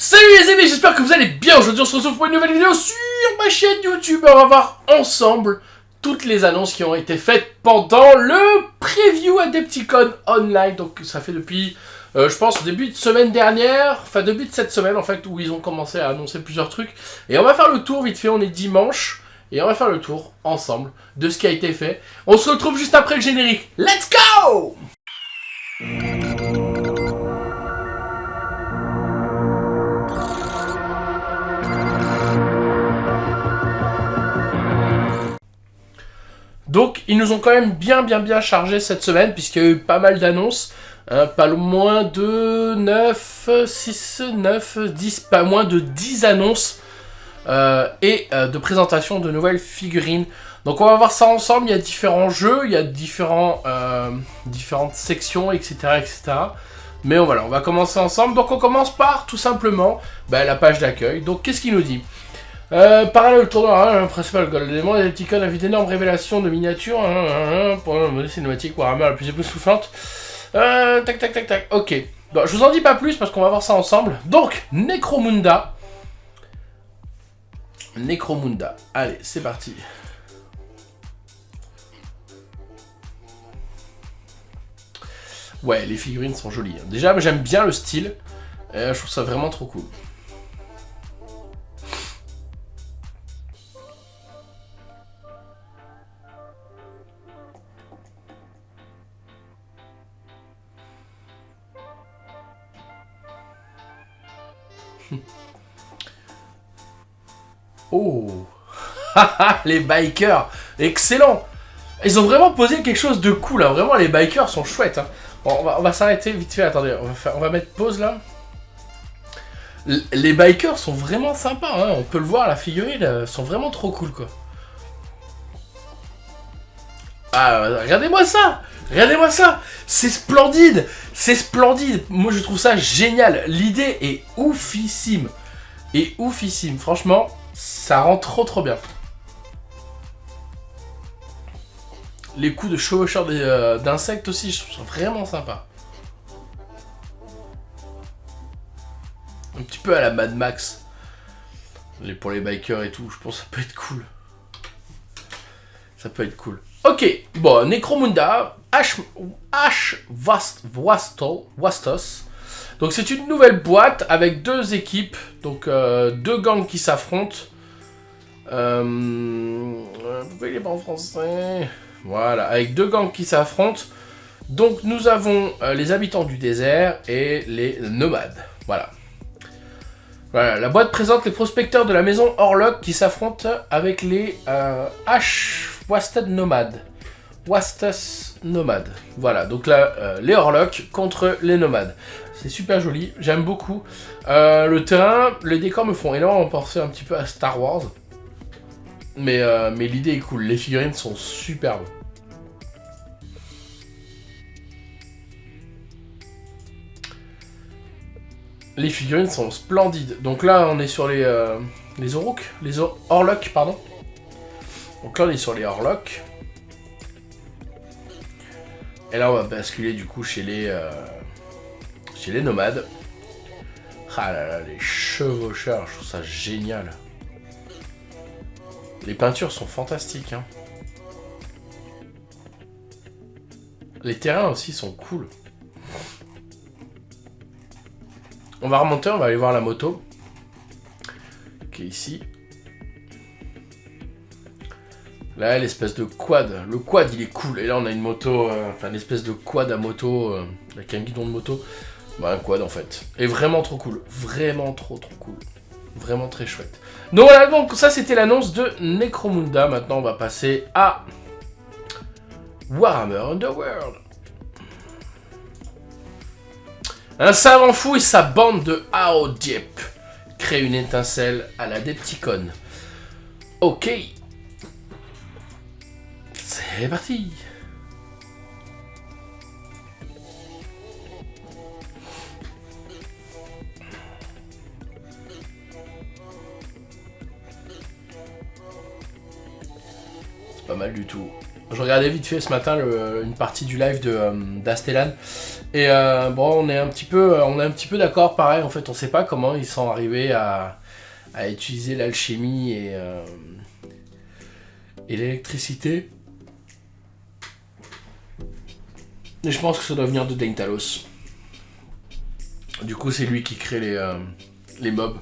Salut les amis, j'espère que vous allez bien. Aujourd'hui on se retrouve pour une nouvelle vidéo sur ma chaîne YouTube. On va voir ensemble toutes les annonces qui ont été faites pendant le preview Adepticon Online. Donc ça fait depuis, je pense, début de semaine dernière, enfin début de cette semaine en fait, où ils ont commencé à annoncer plusieurs trucs. Et on va faire le tour vite fait, on est dimanche. Et on va faire le tour ensemble de ce qui a été fait. On se retrouve juste après le générique. Let's go! Donc, ils nous ont quand même bien chargé cette semaine, puisqu'il y a eu pas mal d'annonces. Pas moins de 10, pas moins de 10 annonces et de présentation de nouvelles figurines. Donc, on va voir ça ensemble. Il y a différents jeux, il y a différentes sections, etc. Mais voilà, on va commencer ensemble. Donc, on commence par, tout simplement, la page d'accueil. Donc, qu'est-ce qu'il nous dit ? Parallèle au tournoi principal Gold Demon, Adepticon a vu d'énormes révélations de miniatures pour le modèle cinématique Warhammer la plus époustouflante. Tac. Ok. Bon, je vous en dis pas plus parce qu'on va voir ça ensemble. Donc, Necromunda. Allez, c'est parti. Ouais, les figurines sont jolies. Déjà, j'aime bien le style. Je trouve ça vraiment trop cool. Oh. Les bikers. Excellent. Ils ont vraiment posé quelque chose de cool. Hein. Vraiment, les bikers sont chouettes. Hein. Bon, on va s'arrêter vite fait. Attendez, on va mettre pause là. Les bikers sont vraiment sympas. Hein. On peut le voir, la figurine. Sont vraiment trop cool, quoi. Ah, regardez-moi ça. C'est splendide. Moi, je trouve ça génial. L'idée est oufissime. Franchement, ça rend trop bien. Les coups de chevaucheur d'insectes aussi, je trouve ça vraiment sympa. Un petit peu à la Mad Max. Pour les bikers et tout, je pense que ça peut être cool. Ok, bon, Necromunda, Ash Wastos. Donc c'est une nouvelle boîte avec deux équipes, donc deux gangs qui s'affrontent. Pourquoi il est pas en français ? Voilà, avec deux gangs qui s'affrontent. Donc nous avons les habitants du désert et les nomades. Voilà, la boîte présente les prospecteurs de la maison Orlok qui s'affrontent avec les Wasted Nomades. Voilà, donc là, les Orlok contre les nomades. C'est super joli, j'aime beaucoup. Le terrain, les décors me font énormément penser un petit peu à Star Wars. Mais l'idée est cool, les figurines sont superbes. Les figurines sont splendides. Donc là, on est sur les Orlok, pardon. Donc là, on est sur les Orlok. Et là, on va basculer du coup chez les nomades. Ah là là, les chevaucheurs, je trouve ça génial. Les peintures sont fantastiques. Hein. Les terrains aussi sont cool. On va remonter, on va aller voir la moto. Qui est ici. Là, l'espèce de quad. Le quad, il est cool. Et là, on a une moto, une espèce de quad à moto, avec un guidon de moto. Un quad, en fait. Et vraiment trop cool. Vraiment trop cool. Vraiment très chouette. Donc voilà, donc ça, c'était l'annonce de Necromunda. Maintenant, on va passer à Warhammer Underworld. Un savant fou et sa bande de Aodiep créent une étincelle à l'Adepticon. Ok. C'est parti. C'est pas mal du tout. Je regardais vite fait ce matin une partie du live d'Astellan. Et bon, on est un petit peu d'accord, pareil, en fait, on sait pas comment ils sont arrivés à utiliser l'alchimie et l'électricité. Et je pense que ça doit venir de Daintalos. Du coup, c'est lui qui crée les mobs.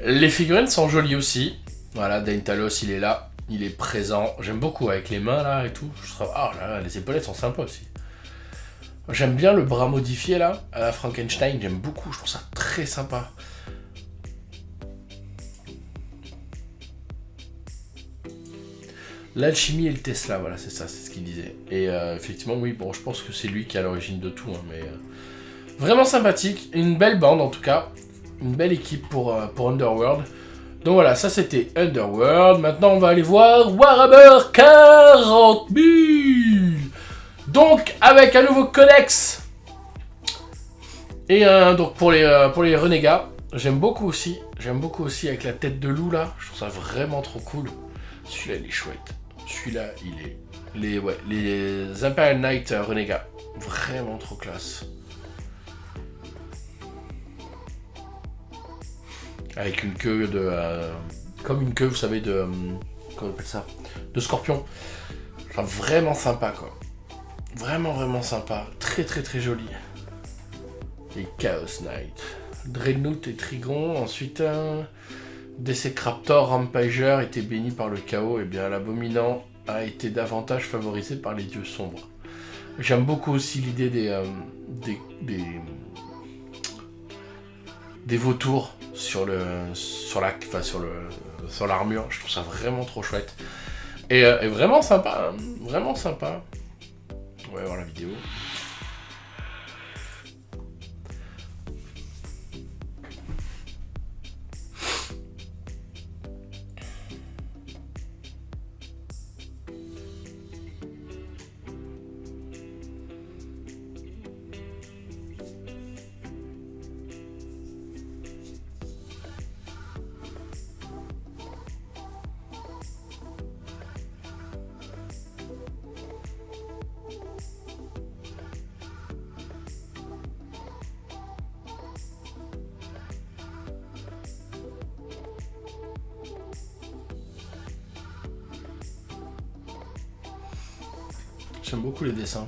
Les figurines sont jolies aussi. Voilà, Daintalos, il est là. Il est présent. J'aime beaucoup avec les mains là et tout. Je trouve... Ah là, les épaulettes sont sympas aussi. J'aime bien le bras modifié là, à la Frankenstein. J'aime beaucoup. Je trouve ça très sympa. L'alchimie et le Tesla, voilà, c'est ça, c'est ce qu'il disait. Et effectivement, oui, bon, je pense que c'est lui qui est à l'origine de tout, hein, mais... vraiment sympathique, une belle bande en tout cas, une belle équipe pour Underworld. Donc voilà, ça c'était Underworld. Maintenant, on va aller voir Warhammer 40 000. Donc, avec un nouveau codex. Et donc, pour les renégats, j'aime beaucoup aussi avec la tête de loup, là. Je trouve ça vraiment trop cool. Celui-là, il est chouette. Celui-là, il est... Les Imperial Knight Renegats. Vraiment trop classe. Avec une queue de... comme une queue, vous savez, de... comment on appelle ça? De scorpion. Enfin, vraiment sympa, quoi. Vraiment sympa. Très joli. Et Chaos Knight. Dreadnought et Trigon. Ensuite, Desecraptor Rampager était béni par le chaos. Et bien, l'abominant a été davantage favorisé par les dieux sombres. J'aime beaucoup aussi l'idée des vautours sur l'armure. Je trouve ça vraiment trop chouette. Et vraiment sympa. Hein, vraiment sympa. On va voir la vidéo. J'aime beaucoup les dessins.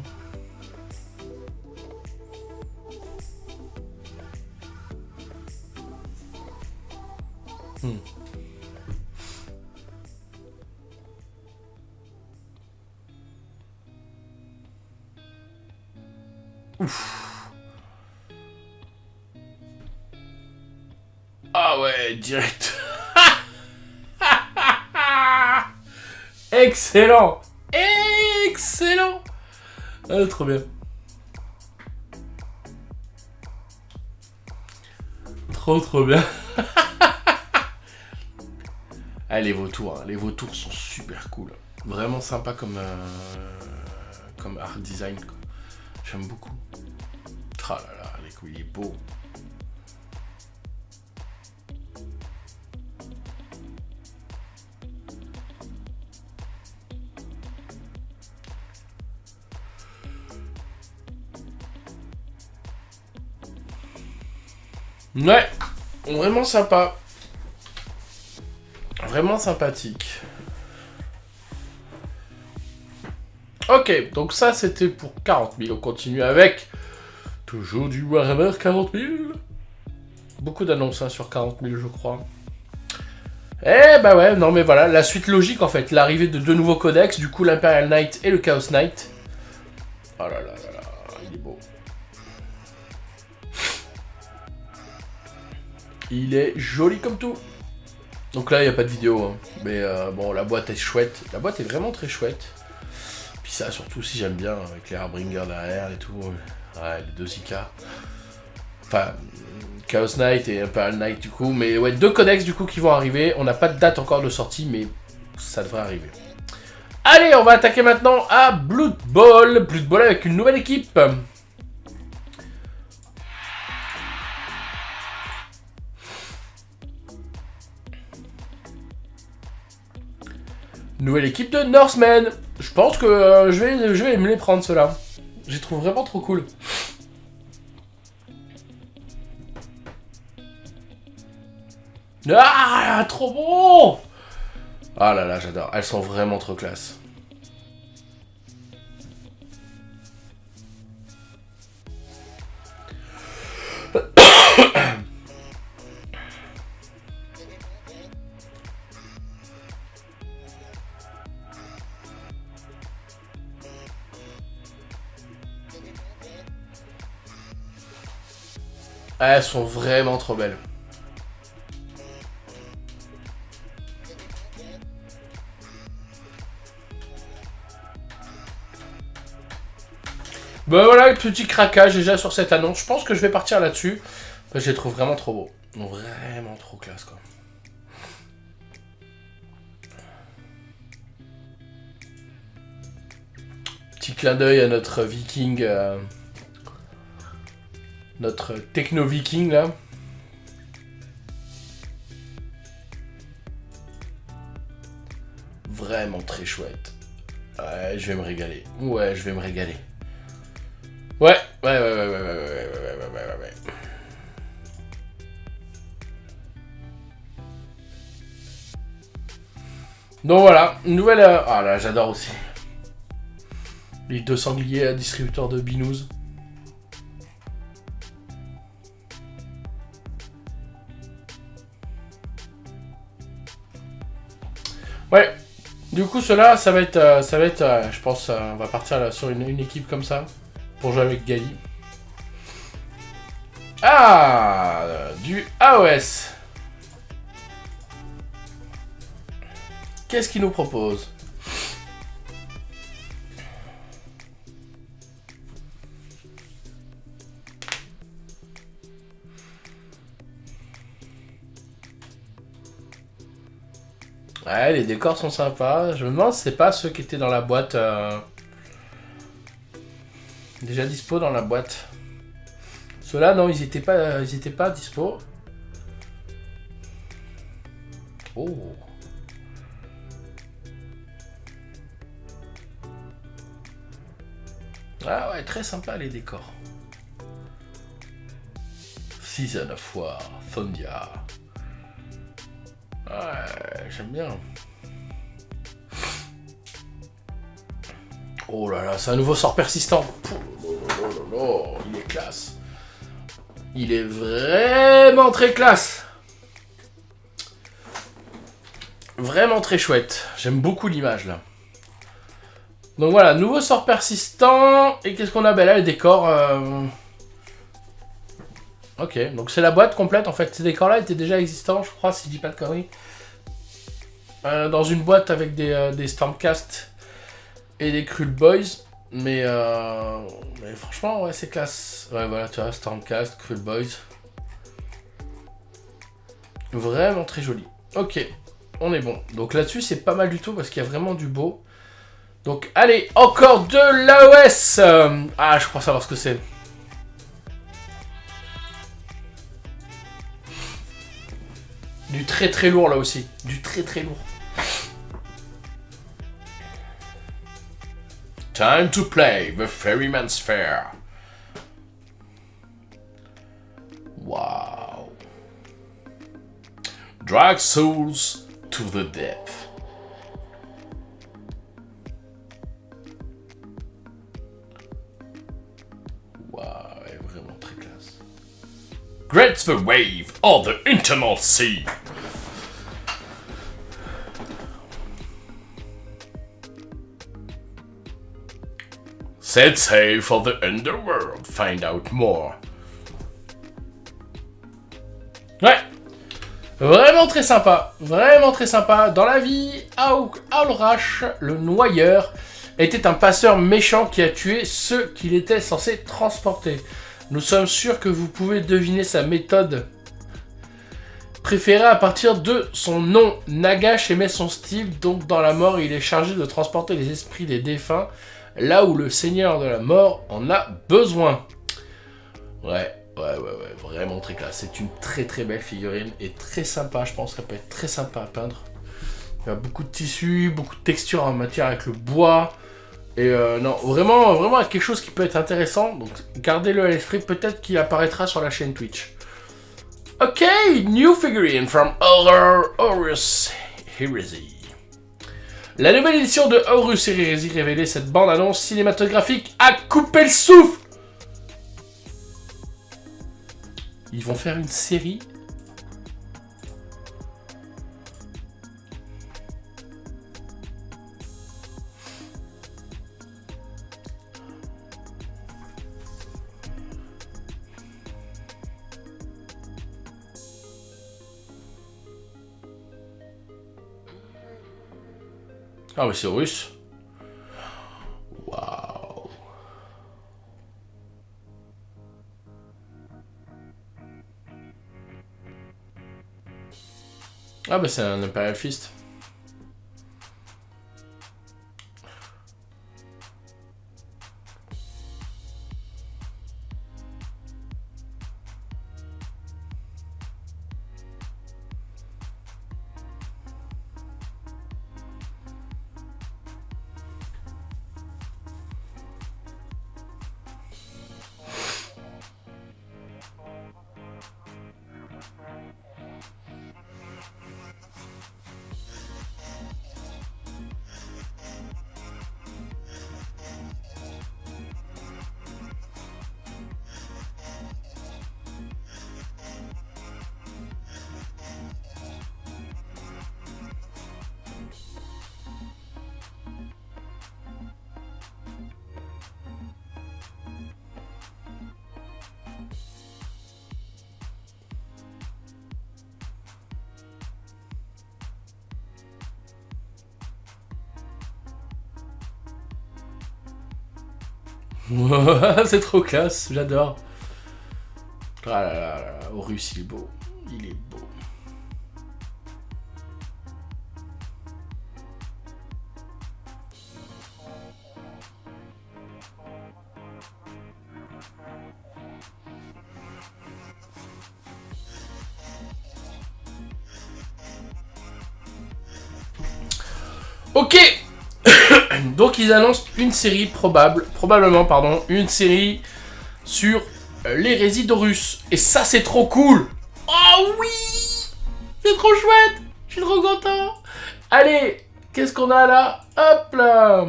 Ouf. Ah ouais, direct. Excellent. Excellent. Ah, trop bien. Trop bien. Ah, les vautours, hein. Les vautours sont super cool. Vraiment sympa comme art design, quoi. J'aime beaucoup. Ah là là, il est beau. Ouais, vraiment sympa. Vraiment sympathique. Ok, donc ça c'était pour 40 000. On continue avec toujours du Warhammer 40 000. Beaucoup d'annonces hein, sur 40 000 je crois. Eh bah ouais, non mais voilà, la suite logique en fait. L'arrivée de deux nouveaux codex, du coup l'Imperial Knight et le Chaos Knight. Oh là là là là, il est beau. Il est joli comme tout. Donc là, il n'y a pas de vidéo. Hein. Mais bon, la boîte est chouette. La boîte est vraiment très chouette. Puis ça, surtout si j'aime bien, avec les Harbinger derrière et tout. Ouais, les deux Zika. Enfin, Chaos Knight et Imperial Knight du coup. Mais ouais, deux codex du coup qui vont arriver. On n'a pas de date encore de sortie, mais ça devrait arriver. Allez, on va attaquer maintenant à Blood Bowl. Blood Bowl avec une nouvelle équipe. Nouvelle équipe de Norsemen. Je pense que je vais me les prendre ceux-là. Je les trouve vraiment trop cool. Ah, trop bon! Ah là là, j'adore. Elles sont vraiment trop classe. Elles sont vraiment trop belles. Ben voilà, le petit craquage déjà sur cette annonce. Je pense que je vais partir là-dessus. Je les trouve vraiment trop beaux. Vraiment trop classe, quoi. Petit clin d'œil à notre viking. Notre techno-viking, là. Vraiment très chouette. Ouais, je vais me régaler. Ouais, je vais me régaler. Ouais. Donc voilà, nouvelle... Ah là, j'adore aussi. Les 2 sangliers distributeurs de binous. Ouais. Du coup, cela, ça va être, je pense, on va partir là, sur une équipe comme ça, pour jouer avec Gali. Ah, du AOS. Qu'est-ce qu'il nous propose? Ouais, les décors sont sympas. Je me demande si c'est pas ceux qui étaient dans la boîte. Déjà dispo dans la boîte. Ceux-là, non, ils étaient pas dispo. Oh. Ah ouais, très sympa les décors. Season of War, Thondia. Ouais, j'aime bien. Oh là là, c'est un nouveau sort persistant. Oh, il est classe. Il est vraiment très classe. Vraiment très chouette. J'aime beaucoup l'image là. Donc voilà, nouveau sort persistant. Et qu'est-ce qu'on a? Ben là, les décors. Ok, donc c'est la boîte complète en fait. Ces décors-là étaient déjà existants, je crois, si je dis pas de conneries. Dans une boîte avec des Stormcast et des Cruel Boys. Mais franchement, ouais, c'est classe. Ouais, voilà, tu vois, Stormcast, Cruel Boys. Vraiment très joli. Ok, on est bon. Donc là-dessus, c'est pas mal du tout parce qu'il y a vraiment du beau. Donc allez, encore de l'AOS. Ah, je crois savoir ce que c'est. Du très très lourd là aussi. Du très très lourd. Time to play the Ferryman's Fair. Wow. Drag souls to the depth. Wow, elle est vraiment très classe. Great the wave of the internal sea. Set sail for the underworld. Find out more. Ouais. Vraiment très sympa. Vraiment très sympa. Dans la vie, Aulrash, le noyeur, était un passeur méchant qui a tué ceux qu'il était censé transporter. Nous sommes sûrs que vous pouvez deviner sa méthode préférée à partir de son nom. Nagash aimait son style, donc dans la mort, il est chargé de transporter les esprits des défunts là où le seigneur de la mort en a besoin. Ouais, vraiment très classe. C'est une très très belle figurine et très sympa, je pense qu'elle peut être très sympa à peindre. Il y a beaucoup de tissu, beaucoup de texture en matière avec le bois. Et non, vraiment, vraiment quelque chose qui peut être intéressant. Donc gardez-le à l'esprit, peut-être qu'il apparaîtra sur la chaîne Twitch. Ok, new figurine from Horus Heresy. La nouvelle édition de Horus Heresy révélait cette bande-annonce cinématographique à couper le souffle. Ils vont faire une série. Ah ouais, c'est Horus. Waouh. Ah bah c'est un Imperial Fist. C'est trop classe, j'adore. Ah là là là, Horus, il est beau. Il est beau. Ok. Donc ils annoncent une série probablement, une série sur l'hérésie d'Horus. Et ça c'est trop cool. Oh oui, c'est trop chouette. Je suis trop content. Allez, qu'est-ce qu'on a là? Hop là.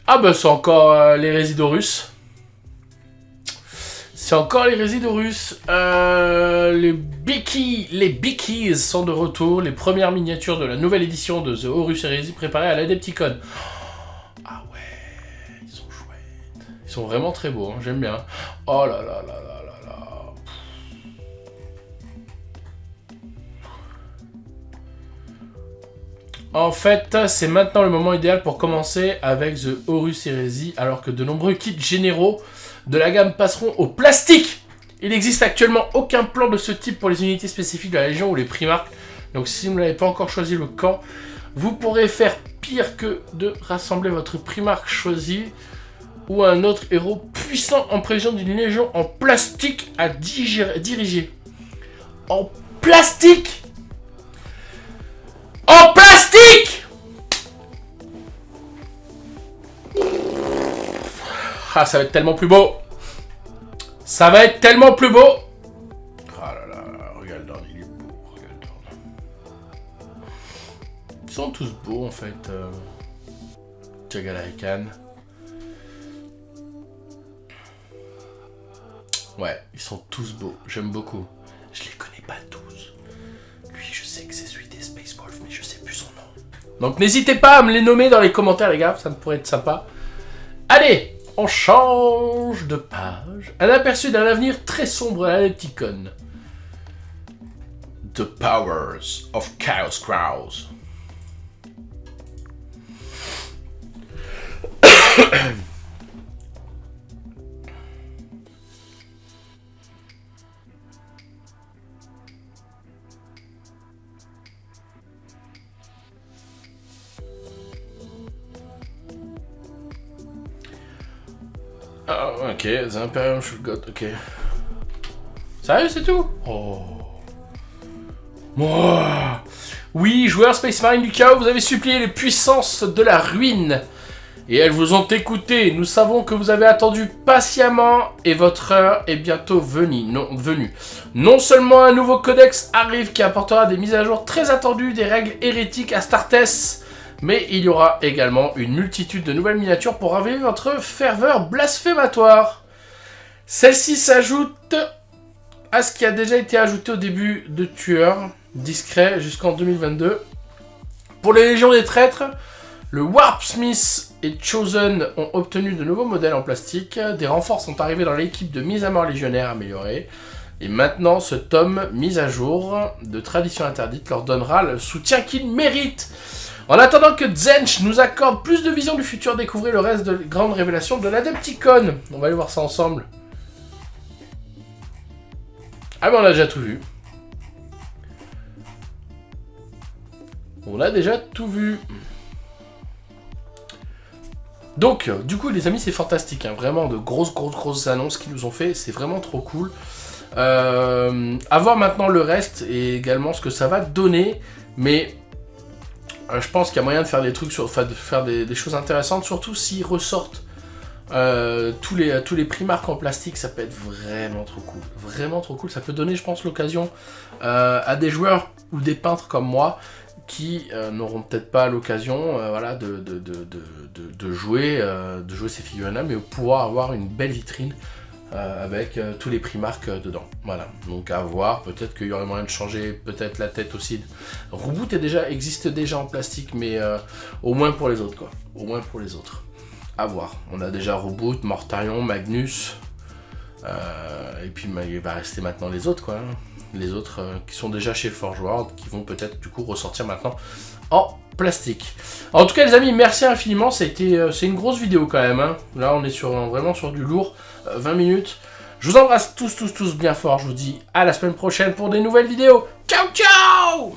Ah bah c'est encore l'hérésie d'Horus. C'est encore l'hérésie d'Horus. Les Bickies sont de retour. Les premières miniatures de la nouvelle édition de The Horus Heresy préparées à l'Adepticon. Ah ouais, ils sont chouettes. Ils sont vraiment très beaux, hein, j'aime bien. Oh là là là là là là. En fait, c'est maintenant le moment idéal pour commencer avec The Horus Heresy, alors que de nombreux kits généraux de la gamme passeront au plastique. Il n'existe actuellement aucun plan de ce type pour les unités spécifiques de la Légion ou les Primarques. Donc si vous n'avez pas encore choisi le camp, vous pourrez faire pire que de rassembler votre Primarque choisi ou un autre héros puissant en prévision d'une Légion en plastique à diriger. En plastique! En plastique! Ah, ça va être tellement plus beau. Ça va être tellement plus beau. Ah là là, regarde, il est beau, regarde. Ils sont tous beaux en fait. Jagalarikan. Ouais, ils sont tous beaux, j'aime beaucoup. Je les connais pas tous. Lui, je sais que c'est celui des Space Wolf, mais je sais plus son nom. Donc n'hésitez pas à me les nommer dans les commentaires, les gars, ça me pourrait être sympa. Allez, on change de page. Un aperçu d'un avenir très sombre à l'Adepticon. The Powers of Chaos Crows. Ah, ok, The Imperium should go, ok. Sérieux, c'est tout? Oh. Moi. Oui, joueurs Space Marine du chaos, vous avez supplié les puissances de la ruine. Et elles vous ont écouté. Nous savons que vous avez attendu patiemment et votre heure est bientôt venue. Non seulement un nouveau codex arrive qui apportera des mises à jour très attendues des règles hérétiques à Astartes, mais il y aura également une multitude de nouvelles miniatures pour raviver votre ferveur blasphématoire. Celle-ci s'ajoute à ce qui a déjà été ajouté au début de Tueur, discret jusqu'en 2022. Pour les Légions des Traîtres, le Warpsmith et Chosen ont obtenu de nouveaux modèles en plastique. Des renforts sont arrivés dans l'équipe de mise à mort légionnaire améliorée. Et maintenant, ce tome mis à jour de Tradition Interdite leur donnera le soutien qu'ils méritent. En attendant que Tzeentch nous accorde plus de vision du futur, découvrez le reste de grandes révélations de l'Adepticon. On va aller voir ça ensemble. Ah mais on a déjà tout vu. On a déjà tout vu. Donc, du coup, les amis, c'est fantastique. Hein. Vraiment, de grosses annonces qu'ils nous ont fait. C'est vraiment trop cool. À voir maintenant le reste et également ce que ça va donner. Mais je pense qu'il y a moyen de faire des trucs, de faire des choses intéressantes. Surtout s'ils ressortent tous les Primarques en plastique. Ça peut être vraiment trop cool. Vraiment trop cool. Ça peut donner, je pense, l'occasion à des joueurs ou des peintres comme moi qui n'auront peut-être pas l'occasion voilà, de jouer ces figurines-là, mais pouvoir avoir une belle vitrine avec tous les Primarques dedans. Voilà, donc à voir, peut-être qu'il y aurait moyen de changer peut-être la tête aussi. Reboot existe déjà en plastique, mais au moins pour les autres, quoi. Au moins pour les autres. À voir. On a déjà Reboot, Mortarion, Magnus, et puis il va rester maintenant les autres, quoi. Les autres qui sont déjà chez Forge World, qui vont peut-être du coup ressortir maintenant en plastique. En tout cas les amis, merci infiniment, c'est une grosse vidéo quand même. Hein. Là on est vraiment sur du lourd, 20 minutes. Je vous embrasse tous bien fort, je vous dis à la semaine prochaine pour des nouvelles vidéos. Ciao ciao!